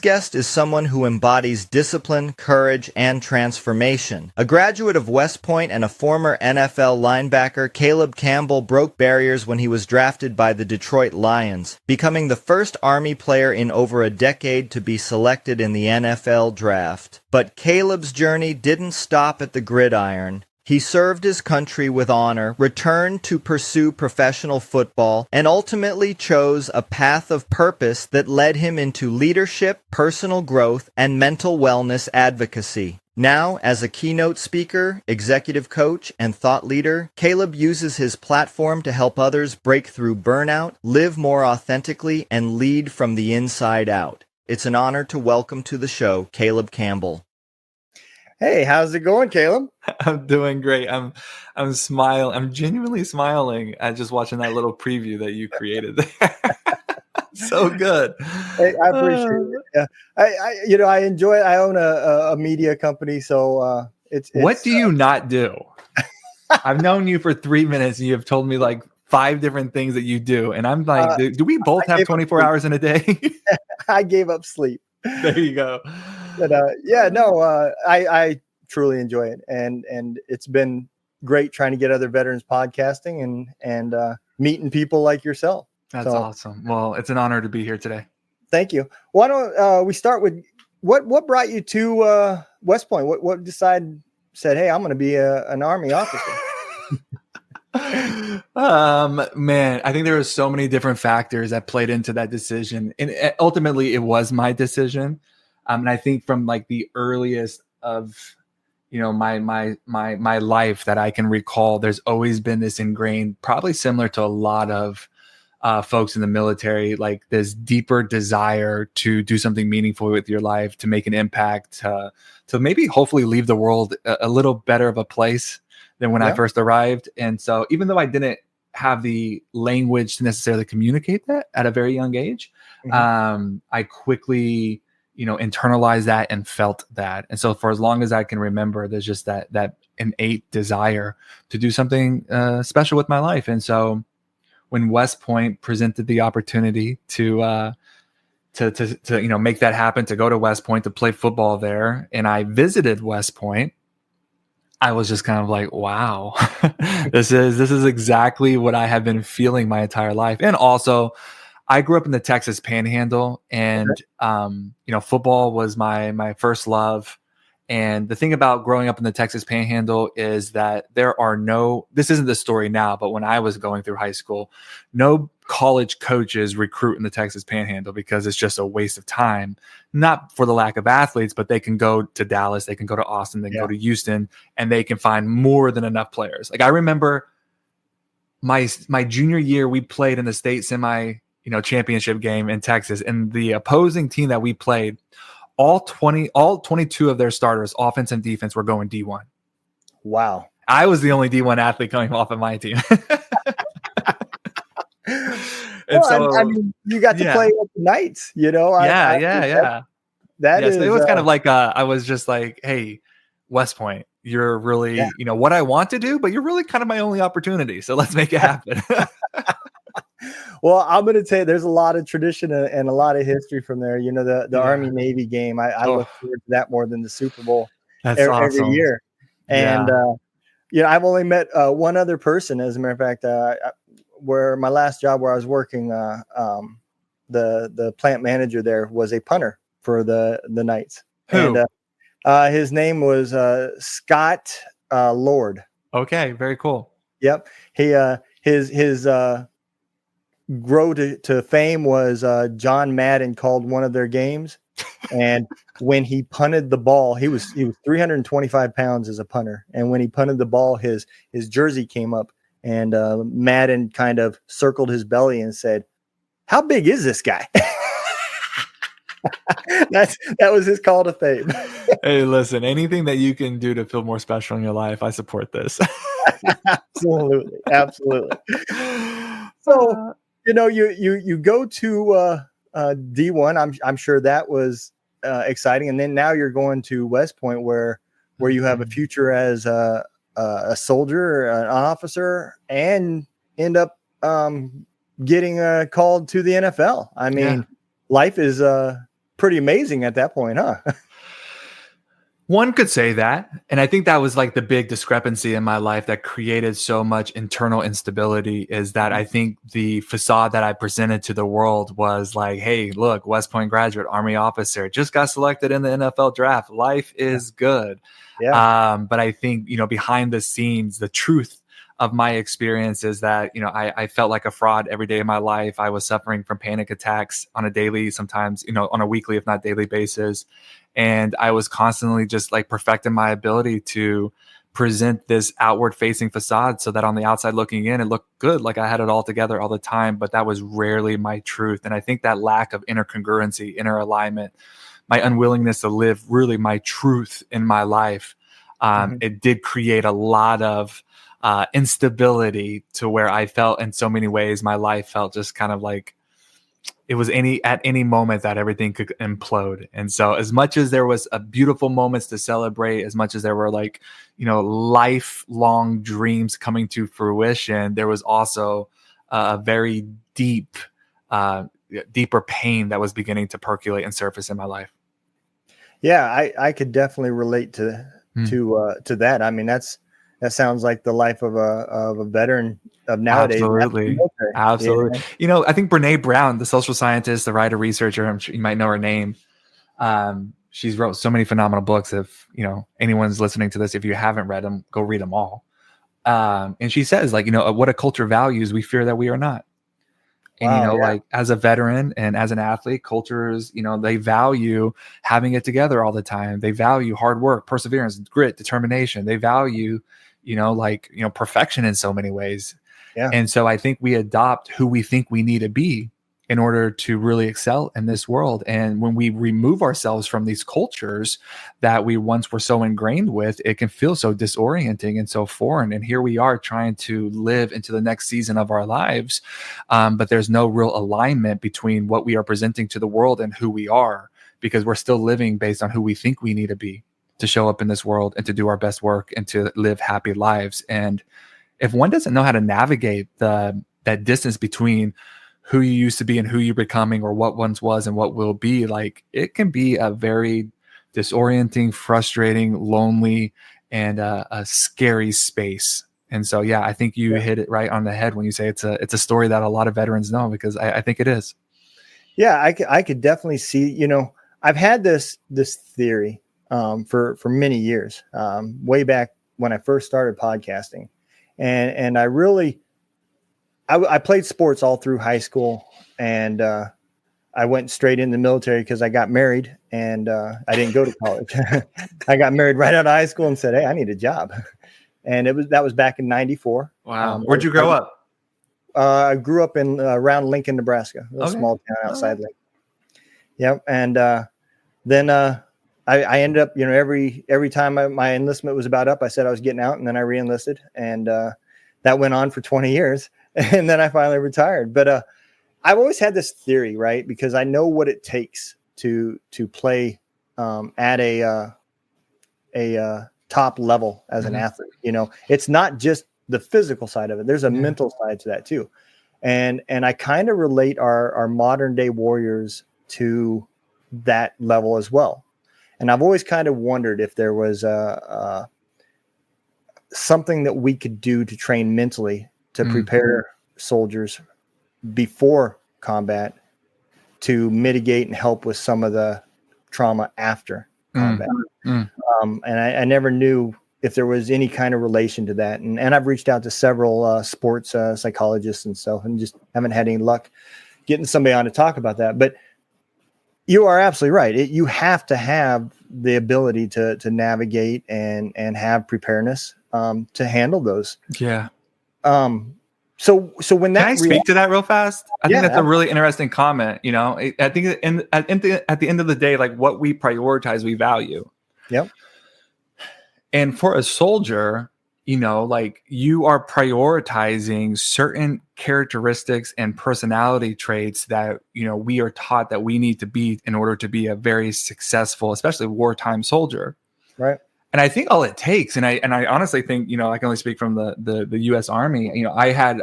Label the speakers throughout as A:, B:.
A: guest is someone who embodies discipline, courage, and transformation. A graduate of West Point and a former NFL linebacker, Caleb Campbell broke barriers when he was drafted by the Detroit Lions, becoming the first Army player in over a decade to be selected in the NFL draft. But Caleb's journey didn't stop at the gridiron. He served his country with honor, returned to pursue professional football, and ultimately chose a path of purpose that led him into leadership, personal growth, and mental wellness advocacy. Now, as a keynote speaker, executive coach, and thought leader, Caleb uses his platform to help others break through burnout, live more authentically, and lead from the inside out. It's an honor to welcome to the show, Caleb Campbell.
B: Hey, how's it going, Caleb?
C: I'm doing great. I'm smiling. I'm genuinely smiling at just watching that little preview that you created there. So good.
B: Hey, I appreciate it. Yeah, I enjoy it. I own a media company, so it's.
C: What do you not do? I've known you for 3 minutes, and you have told me like 5 different things that you do, and I'm like, do we both have 24 hours in a day?
B: I gave up sleep.
C: There you go.
B: But I truly enjoy it, and it's been great trying to get other veterans podcasting and meeting people like yourself.
C: That's awesome. Well, it's an honor to be here today. Thank
B: you. Why don't we start with what brought you to West Point? What said, hey, I'm going to be an Army officer?
C: Man, I think there were so many different factors that played into that decision, and ultimately it was my decision. And I think from like the earliest of, my life that I can recall, there's always been this ingrained, probably similar to a lot of folks in the military, like this deeper desire to do something meaningful with your life, to make an impact, to maybe hopefully leave the world a little better of a place than when I first arrived. And so even though I didn't have the language to necessarily communicate that at a very young age, I quickly internalized that and felt that. And so for as long as I can remember, there's just that innate desire to do something special with my life. And so when West Point presented the opportunity to make that happen, to go to West Point to play football there, and I visited West Point, I was just kind of like, wow, this is exactly what I have been feeling my entire life. And also, I grew up in the Texas Panhandle, and football was my first love. And the thing about growing up in the Texas Panhandle is that this isn't the story now, but when I was going through high school, no college coaches recruit in the Texas Panhandle because it's just a waste of time. Not for the lack of athletes, but they can go to Dallas, they can go to Austin, they can go to Houston, and they can find more than enough players. Like I remember my junior year, we played in the state semi championship game in Texas, and the opposing team that we played, all 22 of their starters, offense and defense, were going D1.
B: Wow.
C: I was the only D1 athlete coming off of my team.
B: I mean, you got to play at the Knights,
C: Yeah.
B: That is,
C: it was kind of like I was just like, hey, West Point, you're really, what I want to do, but you're really kind of my only opportunity. So let's make it happen.
B: Well, I'm going to tell you, there's a lot of tradition and a lot of history from there. The Army-Navy game, I look forward to that more than the Super Bowl every year. And, I've only met one other person, as a matter of fact, where my last job where I was working, the plant manager there was a punter for the Knights.
C: Who?
B: And his name was Scott Lord.
C: Okay, very cool.
B: Yep. He his grow to fame was John Madden called one of their games, and when he punted the ball, he was 325 pounds as a punter, and when he punted the ball, his jersey came up, and Madden kind of circled his belly and said, "How big is this guy?" That was his call to fame.
C: Hey, listen, anything that you can do to feel more special in your life, I support this.
B: Absolutely. So, you go to D1. I'm sure that was exciting, and then now you're going to West Point, where you have a future as a soldier, an officer, and end up getting called to the NFL. I mean, life is pretty amazing at that point, huh?
C: One could say that. And I think that was like the big discrepancy in my life that created so much internal instability, is that I think the facade that I presented to the world was like, hey, look, West Point graduate, Army officer, just got selected in the NFL draft. Life is good.
B: Yeah.
C: But I think, behind the scenes, the truth of my experience is that, I felt like a fraud every day of my life. I was suffering from panic attacks on a daily, sometimes, on a weekly, if not daily basis. And I was constantly just like perfecting my ability to present this outward facing facade so that on the outside looking in, it looked good. Like I had it all together all the time, but that was rarely my truth. And I think that lack of inner congruency, inner alignment, my unwillingness to live really my truth in my life, it did create a lot of instability, to where I felt in so many ways my life felt just kind of like it was at any moment that everything could implode. And so as much as there was a beautiful moments to celebrate, as much as there were like, lifelong dreams coming to fruition, there was also a very deeper pain that was beginning to percolate and surface in my life.
B: Yeah, I could definitely relate to that. I mean, that sounds like the life of a veteran of nowadays.
C: Absolutely.
B: Yeah.
C: I think Brene Brown, the social scientist, the writer, researcher, I'm sure you might know her name. She's wrote so many phenomenal books. If anyone's listening to this, if you haven't read them, go read them all. And she says, like, what a culture values, we fear that we are not. And, like as a veteran and as an athlete, cultures, they value having it together all the time. They value hard work, perseverance, grit, determination. They value, perfection in so many ways.
B: Yeah.
C: And so I think we adopt who we think we need to be in order to really excel in this world. And when we remove ourselves from these cultures that we once were so ingrained with, it can feel so disorienting and so foreign. And here we are trying to live into the next season of our lives. But there's no real alignment between what we are presenting to the world and who we are, because we're still living based on who we think we need to be to show up in this world and to do our best work and to live happy lives. And if one doesn't know how to navigate that distance between who you used to be and who you're becoming, or what once was and what will be, like, it can be a very disorienting, frustrating, lonely, and a scary space. And so, yeah, I think you hit it right on the head when you say it's a story that a lot of veterans know, because I think it is.
B: Yeah, I could definitely see, I've had this theory for many years, way back when I first started podcasting. And I really, I played sports all through high school, and I went straight in the military because I got married, and I didn't go to college. I got married right out of high school and said, hey, I need a job. And that was back in 94.
C: Wow. Where'd you grow up?
B: I grew up in around Lincoln, Nebraska, a small town outside Lincoln. Yep. And then I ended up, every time my enlistment was about up, I said I was getting out, and then I re-enlisted, and that went on for 20 years. And then I finally retired. But I've always had this theory, right? Because I know what it takes to play at a top level as an athlete. It's not just the physical side of it. There's a mental side to that too. And I kind of relate our modern day warriors to that level as well. And I've always kind of wondered if there was something that we could do to train mentally to prepare soldiers before combat to mitigate and help with some of the trauma after combat. And I never knew if there was any kind of relation to that. And I've reached out to several sports psychologists and stuff, and just haven't had any luck getting somebody on to talk about that. But you are absolutely right. You have to have the ability to navigate and have preparedness to handle those.
C: Yeah.
B: So when that,
C: can I speak to that real fast? I think that's
B: absolutely.
C: a really interesting comment. I think at the end of the day, like, what we prioritize, we value.
B: Yep.
C: And for a soldier, like, you are prioritizing certain characteristics and personality traits that, we are taught that we need to be in order to be a very successful, especially wartime soldier.
B: Right.
C: And I think all it takes, and I honestly think, I can only speak from the U.S. Army. I had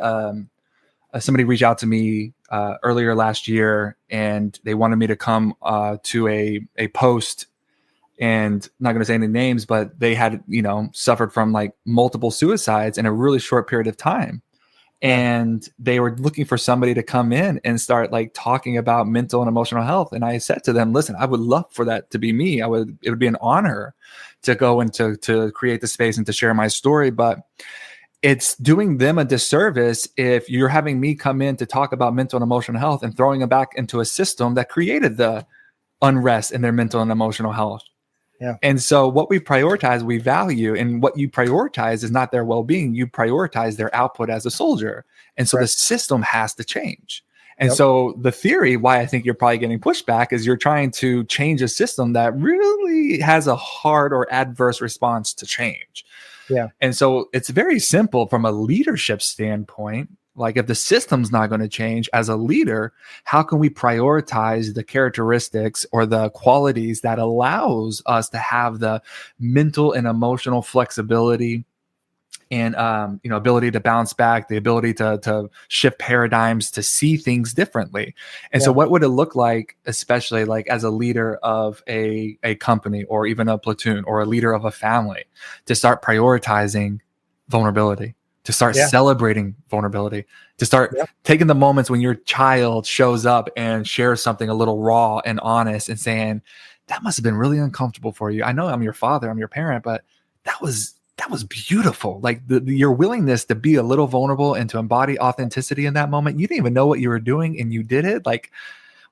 C: somebody reach out to me earlier last year, and they wanted me to come to a post, and I'm not going to say any names, but they had, suffered from like multiple suicides in a really short period of time. And they were looking for somebody to come in and start like talking about mental and emotional health. And I said to them, listen, I would love for that to be me. It would be an honor to go and to create the space and to share my story. But it's doing them a disservice if you're having me come in to talk about mental and emotional health and throwing them back into a system that created the unrest in their mental and emotional health.
B: Yeah.
C: And so what we prioritize, we value, and what you prioritize is not their well-being. You prioritize their output as a soldier. And so the system has to change. And so the theory why I think you're probably getting pushback is you're trying to change a system that really has a hard or adverse response to change.
B: Yeah.
C: And so it's very simple from a leadership standpoint. Like if the system's not going to change as a leader, how can we prioritize the characteristics or the qualities that allows us to have the mental and emotional flexibility and ability to bounce back, the ability to shift paradigms, to see things differently. And so what would it look like, especially like as a leader of a company or even a platoon or a leader of a family, to start prioritizing vulnerability, to start celebrating vulnerability, to start taking the moments when your child shows up and shares something a little raw and honest and saying, that must have been really uncomfortable for you. I know I'm your father, I'm your parent, but that was beautiful. Like your willingness to be a little vulnerable and to embody authenticity in that moment. You didn't even know what you were doing and you did it. Like,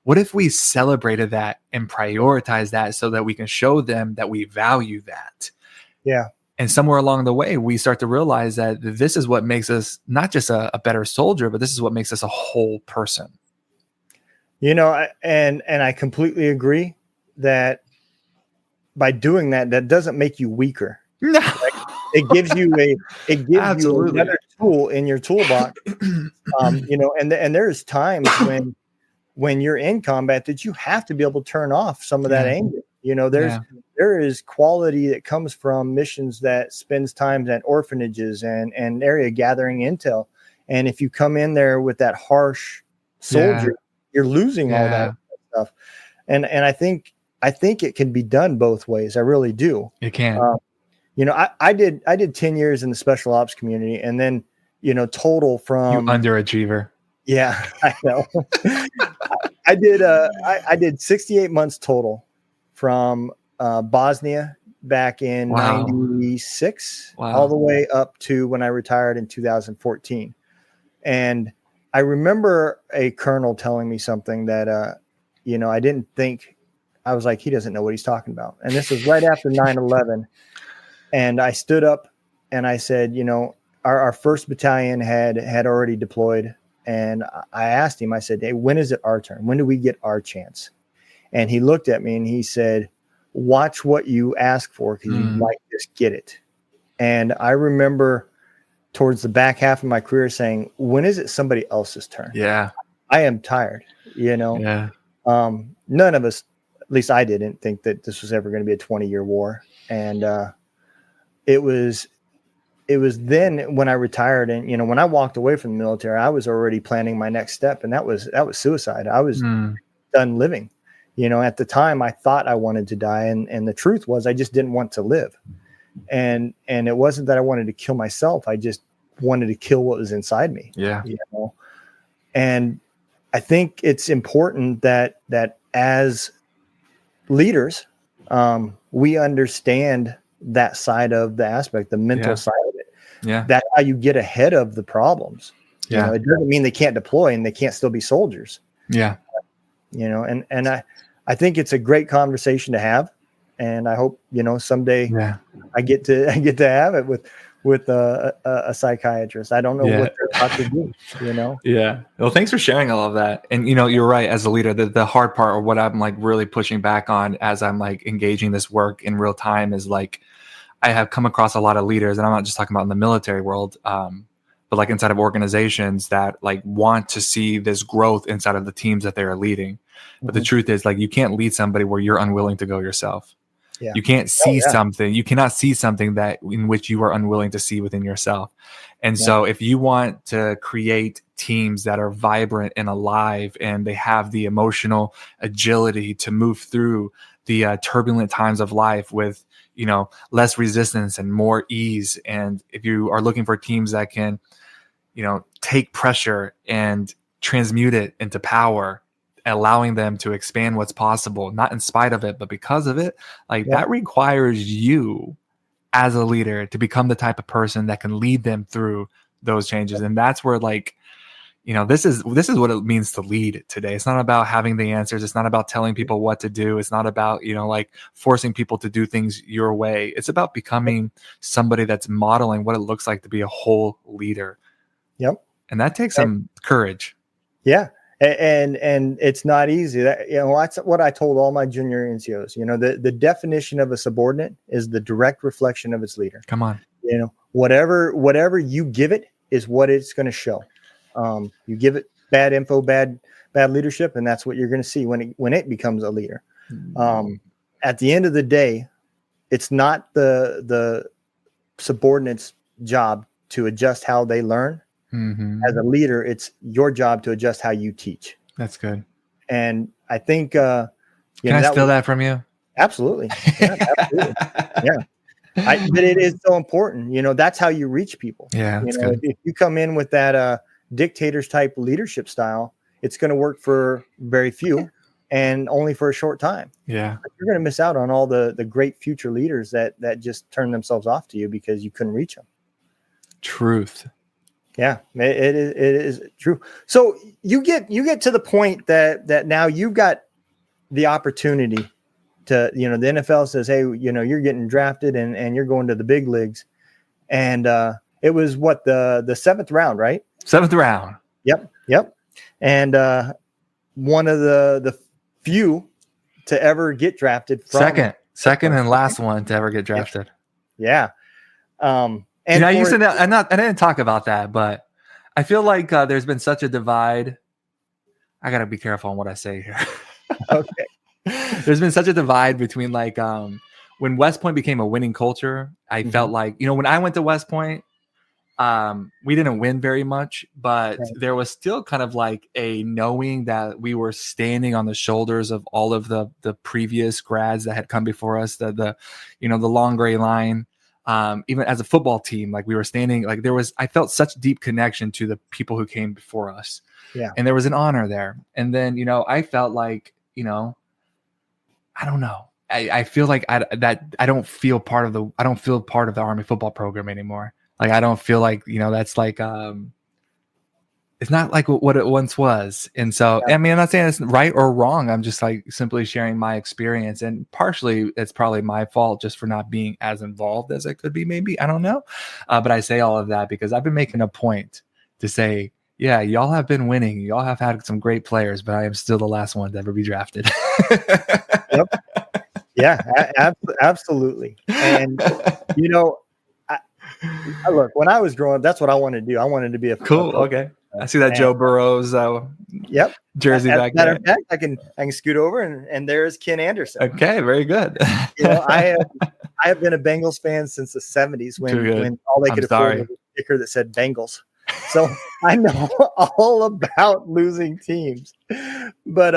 C: what if we celebrated that and prioritized that so that we can show them that we value that? Yeah. And somewhere along the way, we start to realize that this is what makes us not just a better soldier, but this is what makes us a whole person.
B: And I completely agree that by doing that, that doesn't make you weaker.
C: No.
B: Like, it gives you you another tool in your toolbox. And there's times when you're in combat that you have to be able to turn off some of that anger. There is quality that comes from missions that spends time at orphanages and area gathering intel. And if you come in there with that harsh soldier, you're losing all that stuff. And I think it can be done both ways. I really do.
C: It can.
B: I did 10 years in the special ops community, and then, total from
C: you underachiever.
B: Yeah, I know. I did 68 months total from Bosnia back in 96, all the way up to when I retired in 2014. And I remember a colonel telling me something that, I didn't think. I was like, he doesn't know what he's talking about. And this was right after 9/11. And I stood up and I said, our first battalion had already deployed. And I asked him, I said, hey, when is it our turn? When do we get our chance? And he looked at me and he said, watch what you ask for, because you might just get it. And I remember towards the back half of my career saying, when is it somebody else's turn?
C: Yeah.
B: I am tired,
C: Yeah.
B: None of us, at least I didn't think that this was ever going to be a 20-year war. And it was then when I retired, and when I walked away from the military, I was already planning my next step, and that was suicide. I was done living. At the time, I thought I wanted to die, and the truth was I just didn't want to live. And it wasn't that I wanted to kill myself. I just wanted to kill what was inside me.
C: Yeah.
B: And I think it's important that as leaders, we understand that side of the aspect, the mental side of it.
C: Yeah.
B: That's how you get ahead of the problems.
C: Yeah.
B: It doesn't mean they can't deploy and they can't still be soldiers.
C: Yeah.
B: And I think it's a great conversation to have. And I hope, someday I get to have it with a psychiatrist. I don't know what they're about to do,
C: Yeah. Well, thanks for sharing all of that. And, you're right. As a leader, the hard part, or what I'm like really pushing back on as I'm like engaging this work in real time, is like, I have come across a lot of leaders, and I'm not just talking about in the military world, but like inside of organizations that like want to see this growth inside of the teams that they are leading. But the truth is, like, you can't lead somebody where you're unwilling to go yourself.
B: Yeah.
C: You can't
B: Oh,
C: see
B: yeah.
C: something. You cannot see something that in which you are unwilling to see within yourself. And
B: Yeah.
C: so if you want to create teams that are vibrant and alive, and they have the emotional agility to move through the turbulent times of life with, less resistance and more ease. And if you are looking for teams that can, take pressure and transmute it into power, allowing them to expand what's possible, not in spite of it, but because of it, that requires you as a leader to become the type of person that can lead them through those changes. And that's where this is what it means to lead today. It's not about having the answers. It's not about telling people what to do. It's not about, forcing people to do things your way. It's about becoming somebody that's modeling what it looks like to be a whole leader.
B: Yep.
C: And that takes some courage.
B: Yeah. And it's not easy. That's what I told all my junior NCOs. The definition of a subordinate is the direct reflection of its leader.
C: Come on.
B: Whatever you give it is what it's going to show. You give it bad info, bad leadership, and that's what you're going to see when it becomes a leader. At the end of the day, it's not the subordinate's job to adjust how they learn.
C: Mm-hmm.
B: As a leader, it's your job to adjust how you teach.
C: That's good.
B: And I think,
C: can I steal that from you?
B: Absolutely. Yeah, absolutely. Yeah. But it is so important. That's how you reach people.
C: Yeah. Good.
B: If you come in with that dictators type leadership style, it's going to work for very few and only for a short time.
C: Yeah.
B: But you're going to miss out on all the great future leaders that just turn themselves off to you because you couldn't reach them. Truth. Yeah, it is true. So you get to the point that now you've got the opportunity to, the NFL says, hey, you're getting drafted and you're going to the big leagues. And it was the seventh round, right?
C: Seventh round.
B: Yep. And one of the few to ever get drafted.
C: Second and last one to ever get drafted.
B: Yeah.
C: And I didn't talk about that, but I feel like there's been such a divide. I gotta be careful on what I say here.
B: Okay.
C: There's been such a divide between when West Point became a winning culture. I felt like, when I went to West Point, we didn't win very much, but there was still kind of like a knowing that we were standing on the shoulders of all of the previous grads that had come before us, the long gray line. Even as a football team, we were standing, I felt such deep connection to the people who came before us.
B: Yeah.
C: And there was an honor there. And then, I felt like, I don't know. I feel like I don't feel part of the Army football program anymore. I don't feel like, that's it's not like what it once was. And so, I mean, I'm not saying it's right or wrong. I'm just simply sharing my experience. And partially it's probably my fault just for not being as involved as I could be, maybe. I don't know. But I say all of that because I've been making a point to say, yeah, y'all have been winning. Y'all have had some great players, but I am still the last one to ever be drafted.
B: Yep. Yeah, absolutely. And, look, when I was growing up, that's what I wanted to do. I wanted to be a
C: cool. Okay. I see that Joe Burrow's jersey back there.
B: Matter of fact, I can scoot over and there's Ken Anderson.
C: Okay, very good.
B: I have been a Bengals fan since the 70s when all they could afford was a sticker that said Bengals. So I know all about losing teams. But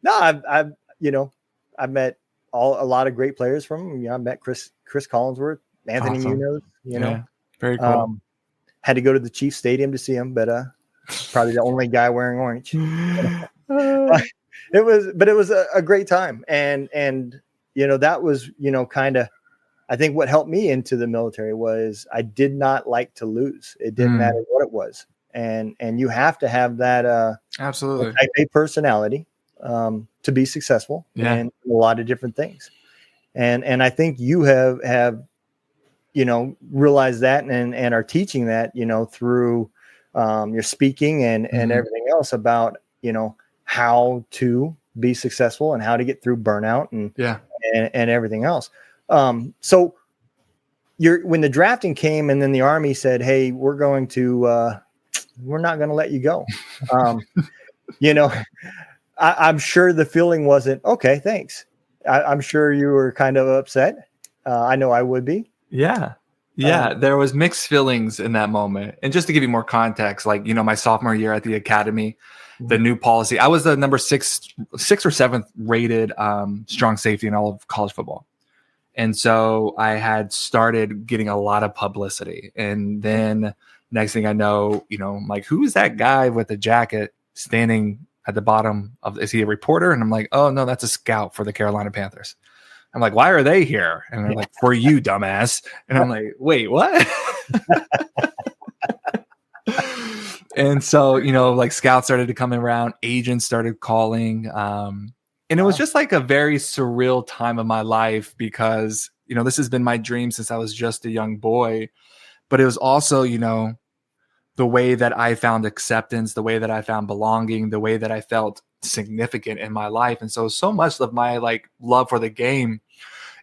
B: no, I've met a lot of great players from. I met Chris Collinsworth, Anthony Munoz.
C: Very cool.
B: Had to go to the Chiefs Stadium to see him, but probably the only guy wearing orange. It was a great time, and that was kind of, I think what helped me into the military was I did not like to lose. It didn't matter what it was, and you have to have that
C: absolutely
B: type A personality to be successful in a lot of different things, and I think you have realize that and are teaching that, through your speaking and everything else about, how to be successful and how to get through burnout and everything else. So when the drafting came and then the Army said, hey, we're not going to let you go. I'm sure the feeling wasn't, okay, thanks. I'm sure you were kind of upset. I know I would be.
C: Yeah. Yeah, there was mixed feelings in that moment. And just to give you more context, like, my sophomore year at the academy, the new policy, I was the number six or seventh rated strong safety in all of college football. And so I had started getting a lot of publicity. And then next thing I know, I'm like, who is that guy with the jacket standing at the bottom of, is he a reporter? And I'm like, oh no, that's a scout for the Carolina Panthers. I'm like, why are they here? And they're like, for you, dumbass. And I'm like, wait, what? And so, like scouts started to come around, agents started calling. And it was just like a very surreal time of my life because, this has been my dream since I was just a young boy. But it was also, the way that I found acceptance, the way that I found belonging, the way that I felt significant in my life. And so much of my like love for the game,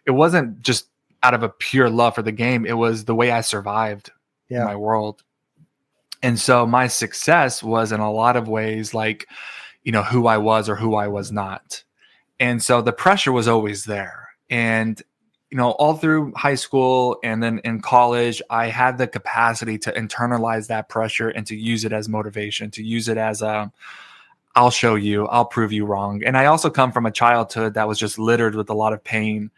C: it wasn't just out of a pure love for the game. It was the way I survived in my world. And so my success was in a lot of ways like, who I was or who I was not. And so the pressure was always there. And, all through high school and then in college, I had the capacity to internalize that pressure and to use it as motivation, to use it as I'll show you, I'll prove you wrong. And I also come from a childhood that was just littered with a lot of pain.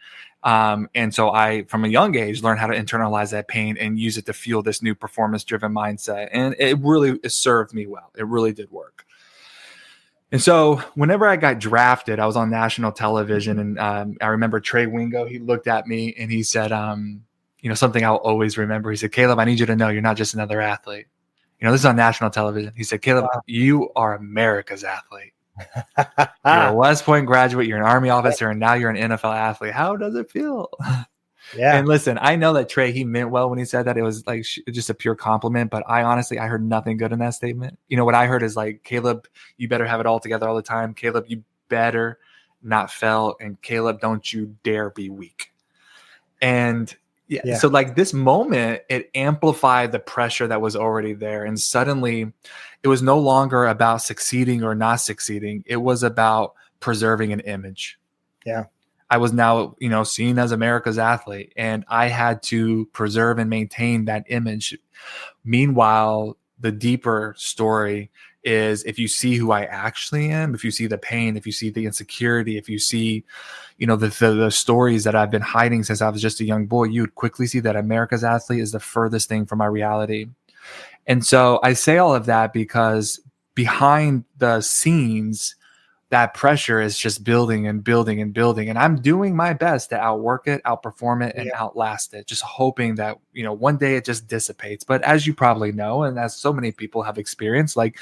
C: And so I, from a young age, learned how to internalize that pain and use it to fuel this new performance-driven mindset. And it served me well. It really did work. And so whenever I got drafted, I was on national television. And I remember Trey Wingo, he looked at me and he said, something I'll always remember. He said, Caleb, I need you to know you're not just another athlete. This is on national television. He said, Caleb, you are America's athlete. You're a West Point graduate. You're an Army officer. And now you're an NFL athlete. How does it feel?
B: Yeah.
C: And listen, I know that Trey, he meant well when he said that. It was like just a pure compliment. But I heard nothing good in that statement. What I heard is like, Caleb, you better have it all together all the time. Caleb, you better not fail. And Caleb, don't you dare be weak. And so like this moment, it amplified the pressure that was already there. And suddenly it was no longer about succeeding or not succeeding. It was about preserving an image.
B: Yeah.
C: I was now, seen as America's athlete, and I had to preserve and maintain that image. Meanwhile, the deeper story is if you see who I actually am, if you see the pain, if you see the insecurity, if you see, the stories that I've been hiding since I was just a young boy, you would quickly see that America's athlete is the furthest thing from my reality. And so I say all of that because behind the scenes, that pressure is just building and building and building. And I'm doing my best to outwork it, outperform it, and outlast it, just hoping that, one day it just dissipates. But as you probably know, and as so many people have experienced, like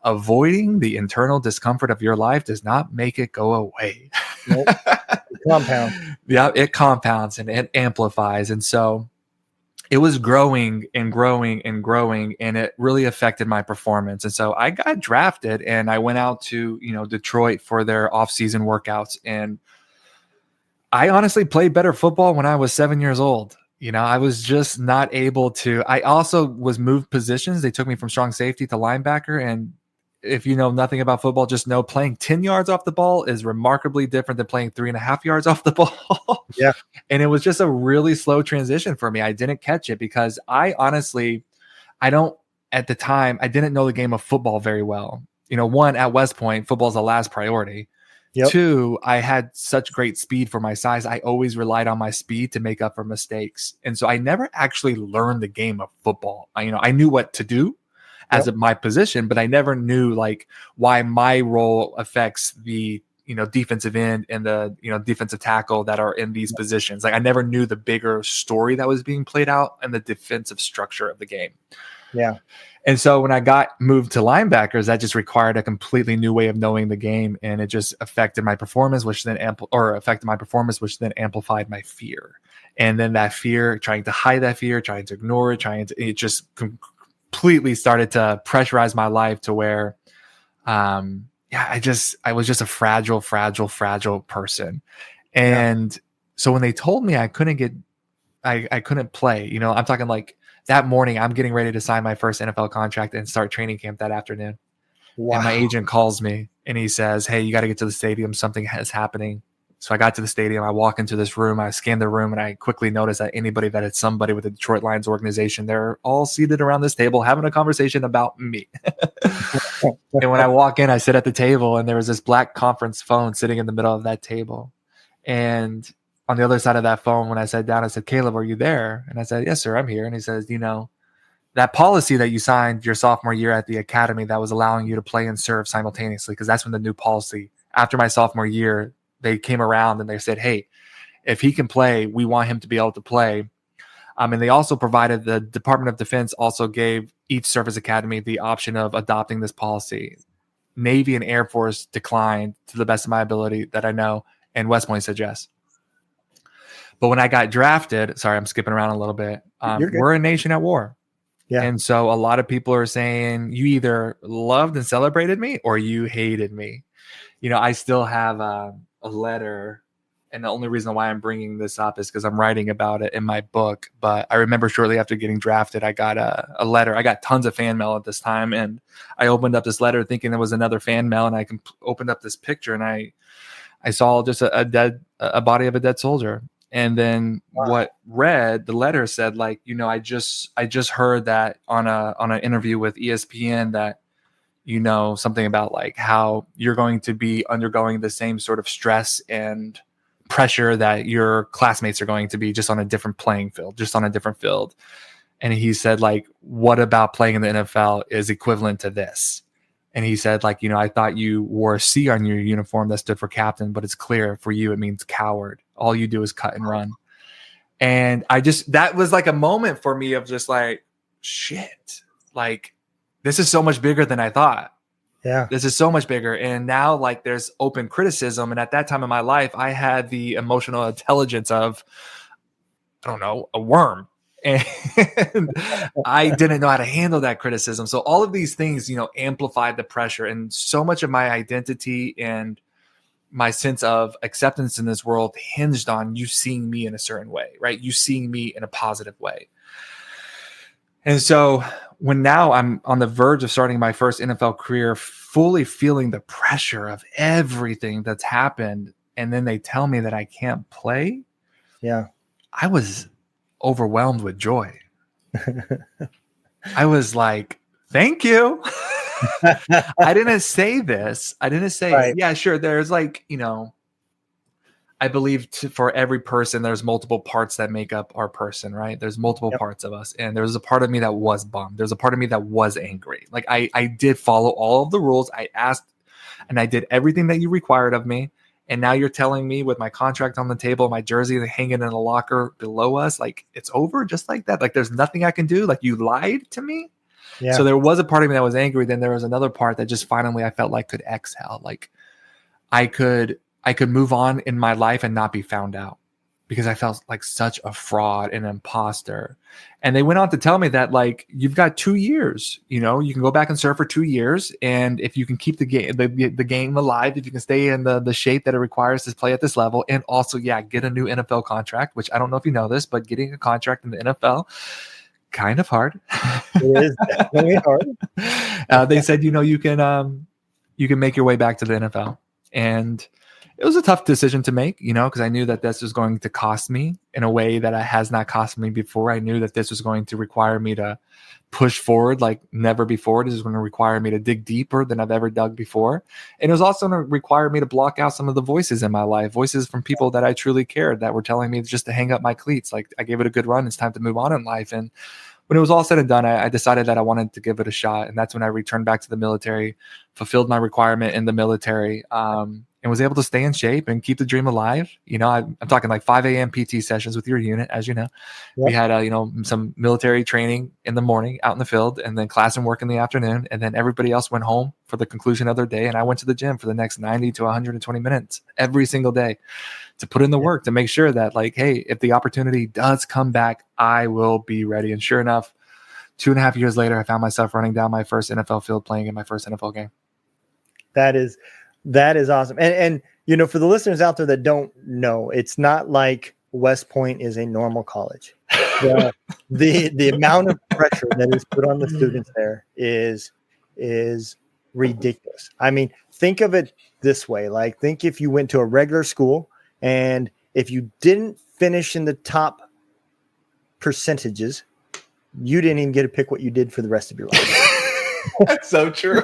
C: avoiding the internal discomfort of your life does not make it go away.
B: Nope. It compounds.
C: Yeah, it compounds and it amplifies. And so it was growing and growing and growing, and it really affected my performance. And so I got drafted and I went out to, Detroit for their off-season workouts. And I honestly played better football when I was 7 years old. I was just not able to. I also was moved positions. They took me from strong safety to linebacker. And if you know nothing about football, just know playing 10 yards off the ball is remarkably different than playing 3.5 yards off the ball.
B: Yeah.
C: And it was just a really slow transition for me. I didn't catch it because at the time, I didn't know the game of football very well. One, at West Point, football is the last priority. Yep. Two, I had such great speed for my size. I always relied on my speed to make up for mistakes. And so I never actually learned the game of football. I knew what to do as my position, but I never knew like why my role affects the, defensive end and the, defensive tackle that are in these positions. Like I never knew the bigger story that was being played out and the defensive structure of the game.
B: Yeah.
C: And so when I got moved to linebackers, that just required a completely new way of knowing the game. And it just affected my performance, which then amplified my fear. And then that fear, trying to hide that fear, trying to ignore it, it just completely started to pressurize my life to where, I was just a fragile person. And so when they told me I couldn't play, I'm talking like that morning, I'm getting ready to sign my first NFL contract and start training camp that afternoon. Wow. And my agent calls me and he says, "Hey, you got to get to the stadium. Something is happening. So I got to the stadium. I walk into this room. I scan the room, and I quickly noticed that anybody that had somebody with the Detroit Lions organization, they're all seated around this table having a conversation about me. And when I walk in, I sit at the table, and there was this black conference phone sitting in the middle of that table. And on the other side of that phone, when I sat down, I said, "Caleb, are you there?" And I said, "Yes, sir, I'm here." And he says, that policy that you signed your sophomore year at the academy that was allowing you to play and serve simultaneously, because that's when the new policy, after my sophomore year, they came around and they said, hey, if he can play, we want him to be able to play. And they also provided, the Department of Defense also gave each service academy the option of adopting this policy. Navy and Air Force declined, to the best of my ability that I know, and West Point said yes. But when I got drafted, sorry, I'm skipping around a little bit. We're a nation at war. Yeah. And so a lot of people are saying you either loved and celebrated me or you hated me. I still have a letter, and the only reason why I'm bringing this up is because I'm writing about it in my book. But I remember shortly after getting drafted, I got a letter. I got tons of fan mail at this time, and I opened up this letter thinking it was another fan mail, and I opened up this picture, and I saw just a body of a dead soldier. And then the letter said, like, I just heard that on an interview with ESPN that, something about like how you're going to be undergoing the same sort of stress and pressure that your classmates are going to be, just on a different playing field, just on a different field. And he said, like, what about playing in the NFL is equivalent to this? And he said, like, I thought you wore a C on your uniform that stood for captain, but it's clear for you, it means coward. All you do is cut and run. And that was like a moment for me of just like, shit, like, this is so much bigger than I thought. Yeah. This is so much bigger. And now, like, there's open criticism. And at that time in my life, I had the emotional intelligence of, I don't know, a worm. And I didn't know how to handle that criticism. So all of these things, amplified the pressure, and so much of my identity and my sense of acceptance in this world hinged on you seeing me in a certain way, right? You seeing me in a positive way. And so when now I'm on the verge of starting my first NFL career, fully feeling the pressure of everything that's happened, and then they tell me that I can't play. Yeah. I was overwhelmed with joy. I was like, thank you. I didn't say this. I didn't say, right. Yeah, sure. There's like, I believe for every person, there's multiple parts that make up our person, right? There's multiple parts of us. And there's a part of me that was bummed. There's a part of me that was angry. Like I did follow all of the rules. I asked and I did everything that you required of me. And now you're telling me, with my contract on the table, my jersey hanging in a locker below us, like it's over just like that. Like there's nothing I can do. Like you lied to me. Yeah. So there was a part of me that was angry. Then there was another part that just finally I felt like could exhale. Like I could move on in my life and not be found out, because I felt like such a fraud and imposter. And they went on to tell me that, like, you've got 2 years, you can go back and serve for 2 years. And if you can keep the game alive, if you can stay in the shape that it requires to play at this level, and also, get a new NFL contract, which I don't know if you know this, but getting a contract in the NFL, kind of hard.
B: It is definitely hard.
C: They said, you can make your way back to the NFL. And it was a tough decision to make, because I knew that this was going to cost me in a way that it has not cost me before. I knew that this was going to require me to push forward like never before. This is going to require me to dig deeper than I've ever dug before. And it was also going to require me to block out some of the voices in my life, voices from people that I truly cared, that were telling me just to hang up my cleats. Like, I gave it a good run. It's time to move on in life. And when it was all said and done, I decided that I wanted to give it a shot. And that's when I returned back to the military, fulfilled my requirement in the military, and was able to stay in shape and keep the dream alive. I'm talking like 5 a.m. PT sessions with your unit, as you know. Yep. We had, some military training in the morning out in the field, and then class and work in the afternoon. And then everybody else went home for the conclusion of their day. And I went to the gym for the next 90 to 120 minutes every single day to put in the work, to make sure that, like, hey, if the opportunity does come back, I will be ready. And sure enough, 2.5 years later, I found myself running down my first NFL field, playing in my first NFL game. That
B: is awesome. And for the listeners out there that don't know, it's not like West Point is a normal college. The amount of pressure that is put on the students there is ridiculous. I mean, think of it this way. Like, think if you went to a regular school And if you didn't finish in the top percentages, you didn't even get to pick what you did for the rest of your life.
C: That's so true.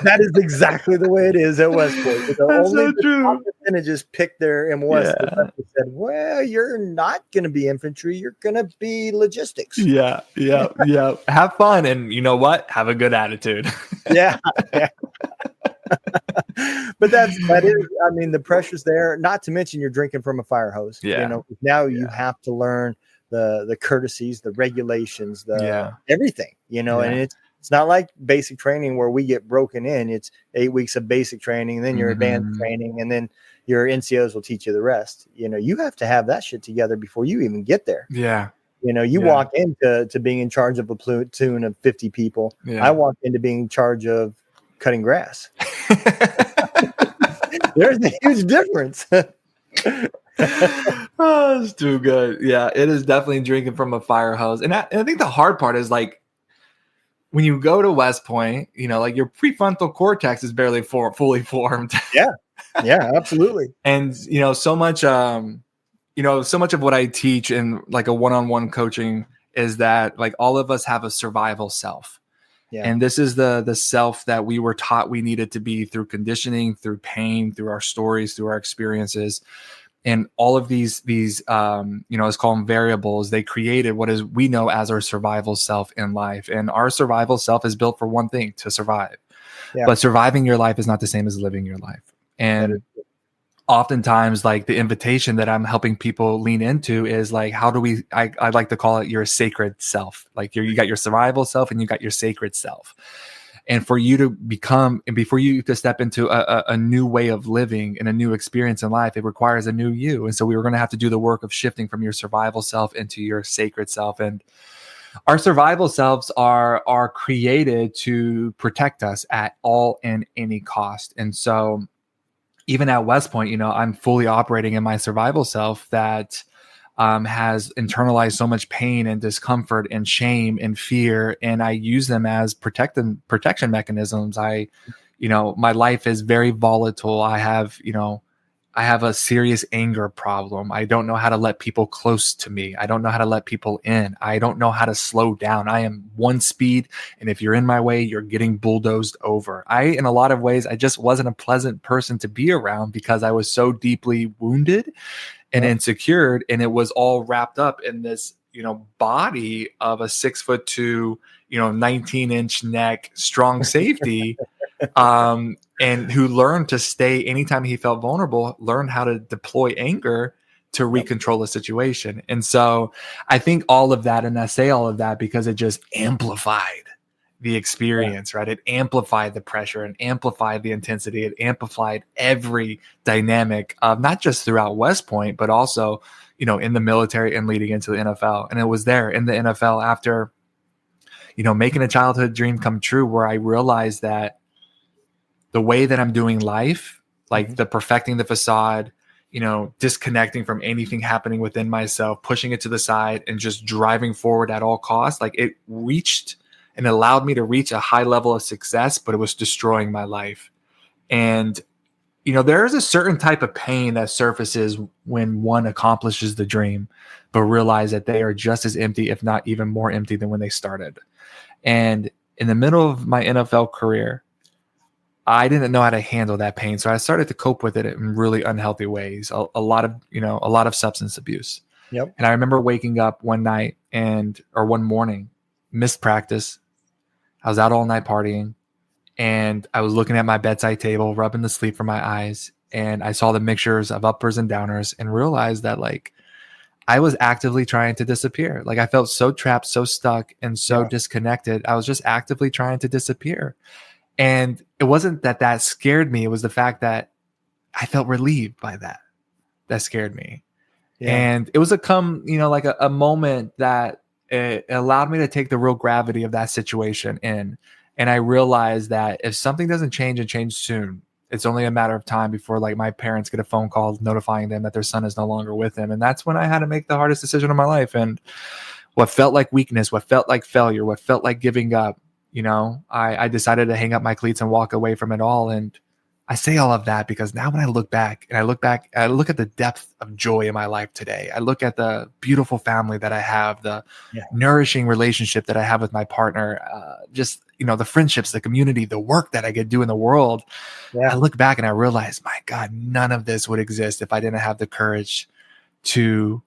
B: That is exactly the way it is at West Point.
C: That's
B: only
C: so
B: the
C: true.
B: top percentages picked their MOS.
C: Yeah.
B: The rest said, well, you're not going to be infantry. You're going to be logistics.
C: Yeah. Have fun. And you know what? Have a good attitude.
B: Yeah. But that is, I mean, the pressure's there, not to mention you're drinking from a fire hose.
C: Yeah.
B: You know, now you have to learn the courtesies, the regulations, everything, you know, and it's not like basic training where we get broken in. It's 8 weeks of basic training, and then your advanced training, and then your NCOs will teach you the rest. You know, you have to have that shit together before you even get there.
C: Yeah.
B: You know, you walk into being in charge of a platoon of 50 people.
C: Yeah.
B: I walked into being in charge of cutting grass. There's a huge difference.
C: Oh, it's too good. Yeah, it is definitely drinking from a fire hose. And I think the hard part is like when you go to West Point, you know, like your prefrontal cortex is barely fully formed.
B: Yeah, absolutely.
C: And you know, so much of what I teach in like a one-on-one coaching is that like all of us have a survival self. Yeah. And this is the self that we were taught we needed to be through conditioning, through pain, through our stories, through our experiences. And all of these let's call them variables. They created what is we know as our survival self in life. And our survival self is built for one thing, to survive. Yeah. But surviving your life is not the same as living your life. And oftentimes, like the invitation that I'm helping people lean into is like, how do we? I like to call it your sacred self. Like you got your survival self and you got your sacred self. And for you to become, and before you to step into a new way of living and a new experience in life, it requires a new you. And so we were going to have to do the work of shifting from your survival self into your sacred self. And our survival selves are created to protect us at all and any cost. And so even at West Point, you know, I'm fully operating in my survival self that has internalized so much pain and discomfort and shame and fear. And I use them as protection mechanisms. My life is very volatile. I have a serious anger problem. I don't know how to let people close to me. I don't know how to let people in. I don't know how to slow down. I am one speed. And if you're in my way, you're getting bulldozed over. In a lot of ways, I just wasn't a pleasant person to be around because I was so deeply wounded and insecure. And it was all wrapped up in this, body of a 6'2", 19-inch neck, strong safety. And who learned to stay anytime he felt vulnerable, learned how to deploy anger to recontrol a situation. And so I think all of that, and I say all of that because it just amplified the experience, right? It amplified the pressure and amplified the intensity. It amplified every dynamic of not just throughout West Point, but also, in the military and leading into the NFL. And it was there in the NFL after, making a childhood dream come true, where I realized that the way that I'm doing life, like the perfecting the facade, disconnecting from anything happening within myself, pushing it to the side and just driving forward at all costs, like it reached and allowed me to reach a high level of success, but it was destroying my life. And, there is a certain type of pain that surfaces when one accomplishes the dream, but realize that they are just as empty, if not even more empty than when they started. And in the middle of my NFL career, I didn't know how to handle that pain. So I started to cope with it in really unhealthy ways. A lot of substance abuse. Yep. And I remember waking up one morning, missed practice. I was out all night partying, and I was looking at my bedside table, rubbing the sleep from my eyes. And I saw the mixtures of uppers and downers and realized that I was actively trying to disappear. I felt so trapped, so stuck, and so disconnected. I was just actively trying to disappear. And it wasn't that scared me. It was the fact that I felt relieved by that. That scared me. Yeah. And it was a moment that it allowed me to take the real gravity of that situation in. And I realized that if something doesn't change and change soon, it's only a matter of time before my parents get a phone call notifying them that their son is no longer with them. And that's when I had to make the hardest decision of my life. And what felt like weakness, what felt like failure, what felt like giving up, I decided to hang up my cleats and walk away from it all. And I say all of that because now when I look back, I look at the depth of joy in my life today. I look at the beautiful family that I have, the
B: Yeah.
C: nourishing relationship that I have with my partner, just, the friendships, the community, the work that I get to do in the world.
B: Yeah.
C: I look back and I realize, my God, none of this would exist if I didn't have the courage to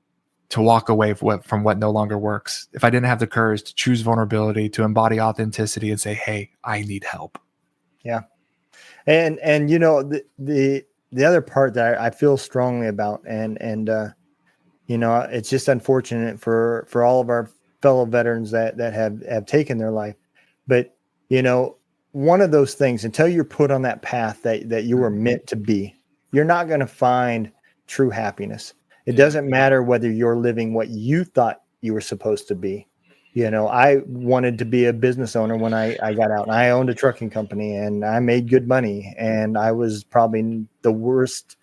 C: walk away from what no longer works. If I didn't have the courage to choose vulnerability, to embody authenticity and say, hey, I need help.
B: Yeah. And the other part that I feel strongly about, and it's just unfortunate for all of our fellow veterans that have taken their life. But one of those things, until you're put on that path that you were meant to be, you're not going to find true happiness. It doesn't matter whether you're living what you thought you were supposed to be. I wanted to be a business owner when I got out, and I owned a trucking company and I made good money, and I was probably the worst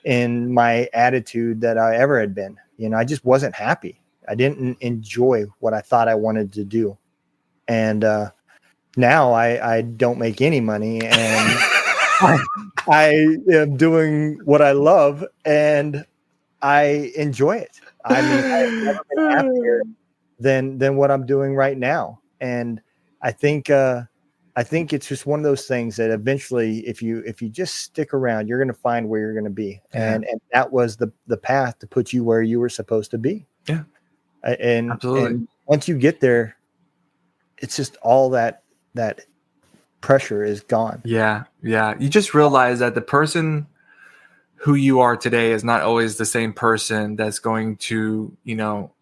B: in my attitude that I ever had been. I just wasn't happy. I didn't enjoy what I thought I wanted to do. And now I don't make any money, and I am doing what I love and I enjoy it. I mean, I've never been happier than what I'm doing right now. And I think it's just one of those things that eventually, if you just stick around, you're going to find where you're going to be.
C: Yeah.
B: And that was the path to put you where you were supposed to be.
C: Yeah.
B: Absolutely.
C: And
B: once you get there, it's just all that pressure is gone.
C: Yeah. You just realize that the person who you are today is not always the same person that's going to,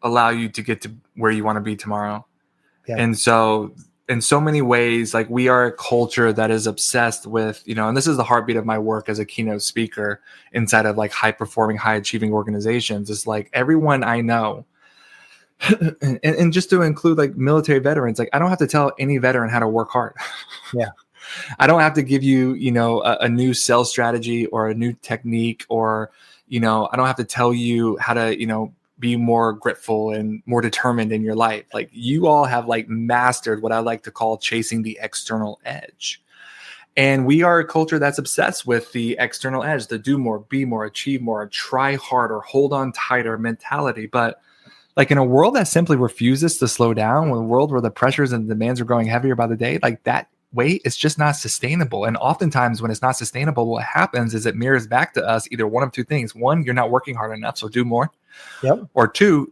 C: allow you to get to where you want to be tomorrow.
B: Yeah.
C: And so in so many ways, like, we are a culture that is obsessed with, and this is the heartbeat of my work as a keynote speaker inside of like high performing, high achieving organizations. It's like everyone I know, and just to include like military veterans, like I don't have to tell any veteran how to work hard.
B: Yeah.
C: I don't have to give you, a new sales strategy or a new technique, or, I don't have to tell you how to, be more grateful and more determined in your life. Like, you all have like mastered what I like to call chasing the external edge. And we are a culture that's obsessed with the external edge, the do more, be more, achieve more, try harder, hold on tighter mentality. But like, in a world that simply refuses to slow down, in a world where the pressures and demands are growing heavier by the day, like that way is just not sustainable. And oftentimes when it's not sustainable, what happens is it mirrors back to us either one of two things. One, you're not working hard enough, so do more.
B: Yep.
C: Or two,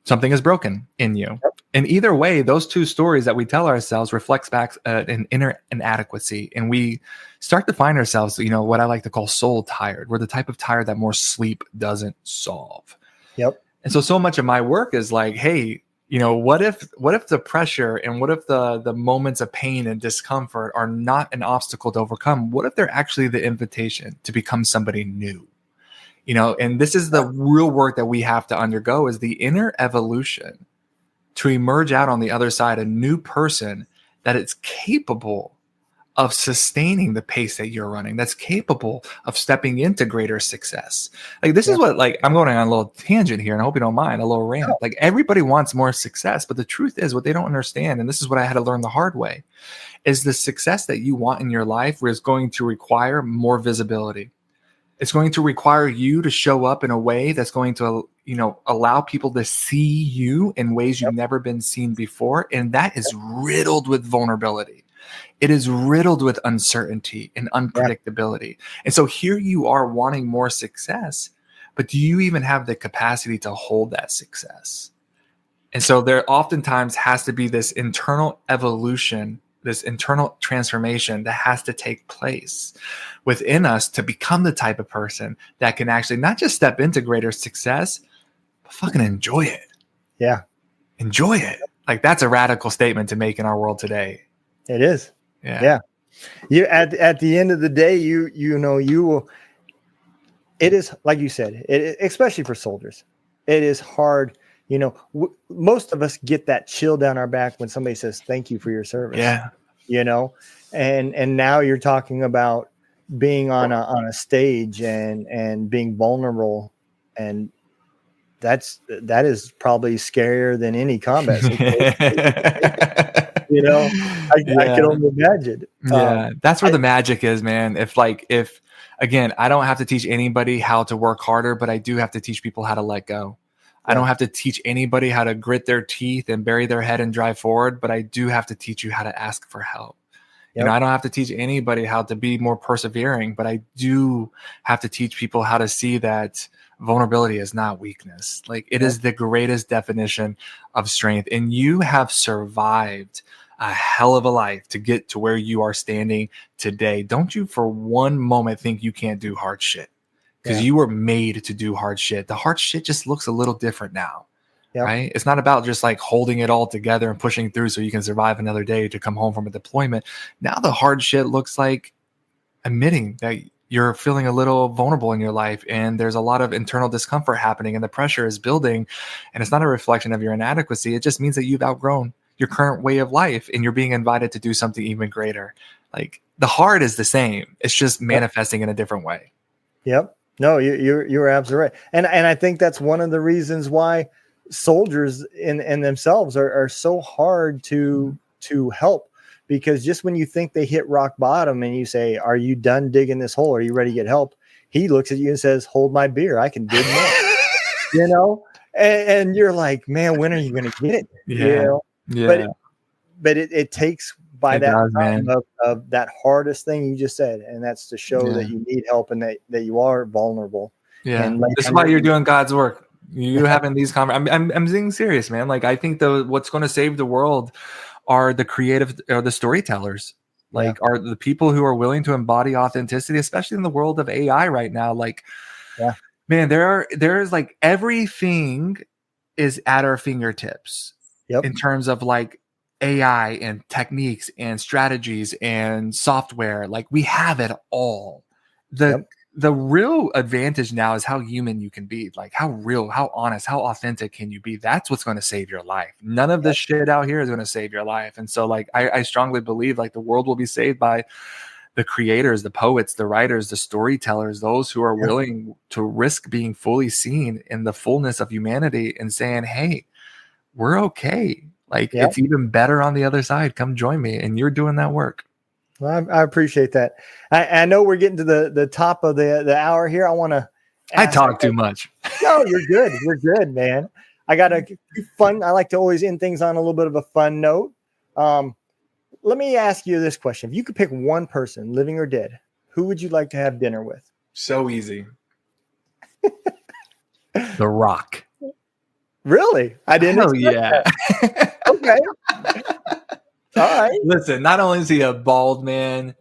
C: something is broken in you. Yep. And either way, those two stories that we tell ourselves reflects back an inner inadequacy. And we start to find ourselves, what I like to call soul tired. We're the type of tired that more sleep doesn't solve.
B: Yep.
C: And so much of my work is like, hey, what if the pressure and what if the moments of pain and discomfort are not an obstacle to overcome? What if they're actually the invitation to become somebody new? And this is the real work that we have to undergo, is the inner evolution to emerge out on the other side, a new person that is capable of sustaining the pace that you're running, that's capable of stepping into greater success. Like, this is what, like, I'm going on a little tangent here, and I hope you don't mind, a little rant. Like, everybody wants more success, but the truth is, what they don't understand, and this is what I had to learn the hard way, is the success that you want in your life is going to require more visibility. It's going to require you to show up in a way that's going to, allow people to see you in ways you've never been seen before. And that is riddled with vulnerability. It is riddled with uncertainty and unpredictability. And so here you are wanting more success, but do you even have the capacity to hold that success? And so there oftentimes has to be this internal evolution, this internal transformation that has to take place within us to become the type of person that can actually not just step into greater success, but fucking enjoy it.
B: Yeah.
C: Enjoy it. Like, that's a radical statement to make in our world today.
B: It is. Yeah. You at the end of the day, you will. It is, like you said, especially for soldiers, it is hard. Most of us get that chill down our back when somebody says thank you for your service.
C: Yeah.
B: And now you're talking about being on a stage and being vulnerable, and that is probably scarier than any combat situation. You know, I can
C: Yeah.
B: only imagine.
C: Yeah, that's where the magic is, man. If again, I don't have to teach anybody how to work harder, but I do have to teach people how to let go. I don't have to teach anybody how to grit their teeth and bury their head and drive forward, but I do have to teach you how to ask for help. You know, I don't have to teach anybody how to be more persevering, but I do have to teach people how to see that vulnerability is not weakness. Like it is the greatest definition of strength. And you have survived a hell of a life to get to where you are standing today. Don't you for one moment think you can't do hard shit, because you were made to do hard shit. The hard shit just looks a little different now. Right? It's not about just like holding it all together and pushing through so you can survive another day to come home from a deployment. Now the hard shit looks like admitting that you're feeling a little vulnerable in your life and there's a lot of internal discomfort happening and the pressure is building, and it's not a reflection of your inadequacy. It just means that you've outgrown your current way of life and you're being invited to do something even greater. Like the hard is the same. It's just manifesting in a different way.
B: Yep. No, you're absolutely right. And I think that's one of the reasons why soldiers in themselves are so hard to help, because just when you think they hit rock bottom and you say, are you done digging this hole? Are you ready to get help? He looks at you and says, hold my beer. I can dig more. You know? And you're like, man, when are you going to get it?
C: Yeah.
B: You know?
C: Yeah.
B: But it takes by that time of that hardest thing you just said. And that's to show that you need help and that you are vulnerable.
C: Yeah.
B: And
C: that's why you're doing God's work. You having these conversations. I'm being serious, man. Like I think what's going to save the world are the creative or the storytellers. Like are the people who are willing to embody authenticity, especially in the world of AI right now. Like, man, there's like everything is at our fingertips in terms of like AI and techniques and strategies and software. Like we have it all. The real advantage now is how human you can be. Like how real, how honest, how authentic can you be? That's what's going to save your life. None of this shit out here is going to save your life. And so like, I strongly believe like the world will be saved by the creators, the poets, the writers, the storytellers, those who are willing to risk being fully seen in the fullness of humanity and saying, hey, we're okay. Like it's even better on the other side. Come join me. And you're doing that work.
B: Well, I appreciate that. I know we're getting to the top of the hour here. I want to.
C: I talk too much.
B: No, you're good. You're good, man. I got to fun. I like to always end things on a little bit of a fun note. Let me ask you this question: if you could pick one person, living or dead, who would you like to have dinner with?
C: So easy. The Rock.
B: Really? I didn't.
C: Hell yeah.
B: Okay. All right.
C: Listen, not only is he a bald man,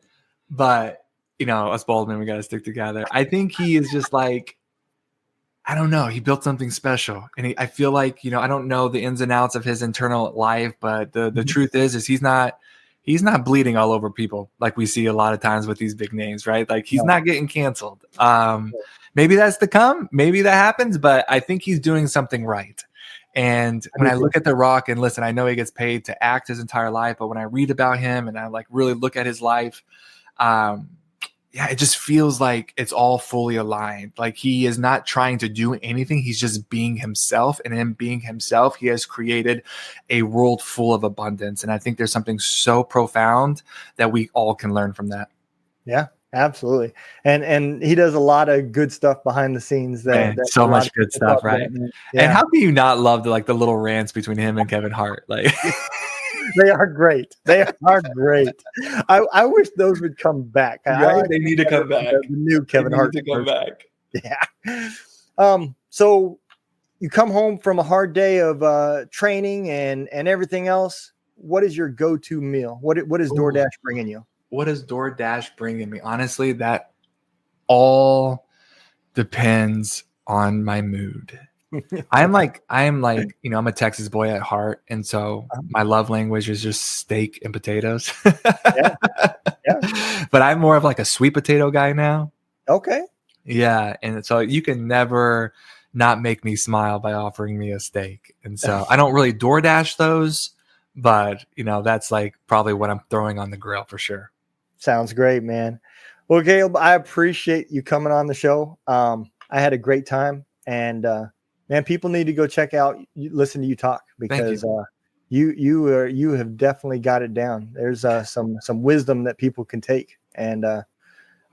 C: but you know, us bald men, we got to stick together. I think he is just like, I don't know. He built something special, and I feel like, you know, I don't know the ins and outs of his internal life, but the truth is he's not bleeding all over people like we see a lot of times with these big names, right? Like he's not getting canceled. Maybe that's to come. Maybe that happens, but I think he's doing something right. And when I look at The Rock, and listen, I know he gets paid to act his entire life, but when I read about him and I like really look at his life, it just feels like it's all fully aligned. Like he is not trying to do anything. He's just being himself. And in being himself, he has created a world full of abundance. And I think there's something so profound that we all can learn from that.
B: Yeah. Absolutely. And he does a lot of good stuff behind the scenes. That
C: so much good stuff, right? Yeah. And how can you not love the little rants between him and Kevin Hart? Like
B: they are great. They are great. I wish those would come back.
C: They need to come back.
B: The new Kevin Hart
C: to come back.
B: Yeah. So you come home from a hard day of training and everything else. What is your go-to meal? What is DoorDash bringing you?
C: What is DoorDash bringing me? Honestly, that all depends on my mood. I'm like, you know, I'm a Texas boy at heart. And so my love language is just steak and potatoes. Yeah. But I'm more of like a sweet potato guy now.
B: Okay.
C: Yeah. And so you can never not make me smile by offering me a steak. And so I don't really DoorDash those, but you know, that's like probably what I'm throwing on the grill for sure.
B: Sounds great, man. Well, Caleb, I appreciate you coming on the show. I had a great time, and man, people need to go check out, listen to you talk, because you have definitely got it down. There's some wisdom that people can take, and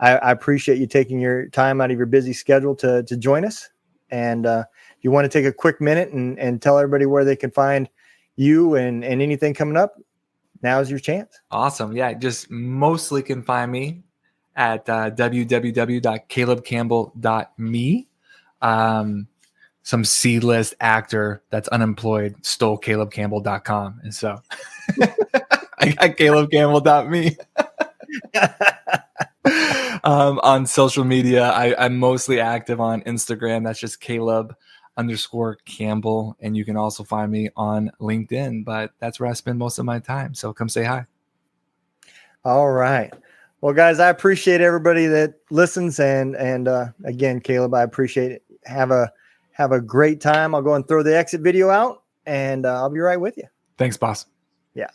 B: I appreciate you taking your time out of your busy schedule to join us. And if you want to take a quick minute and tell everybody where they can find you and anything coming up, now's your chance.
C: Awesome. Yeah, just mostly can find me at www.calebcampbell.me. Some C-list actor that's unemployed stole calebcampbell.com. And so I got calebcampbell.me. On social media, I'm mostly active on Instagram. That's just Caleb_Campbell. And you can also find me on LinkedIn, but that's where I spend most of my time. So come say hi.
B: All right. Well, guys, I appreciate everybody that listens. And again, Caleb, I appreciate it. Have a great time. I'll go and throw the exit video out, and I'll be right with you.
C: Thanks, boss.
B: Yeah.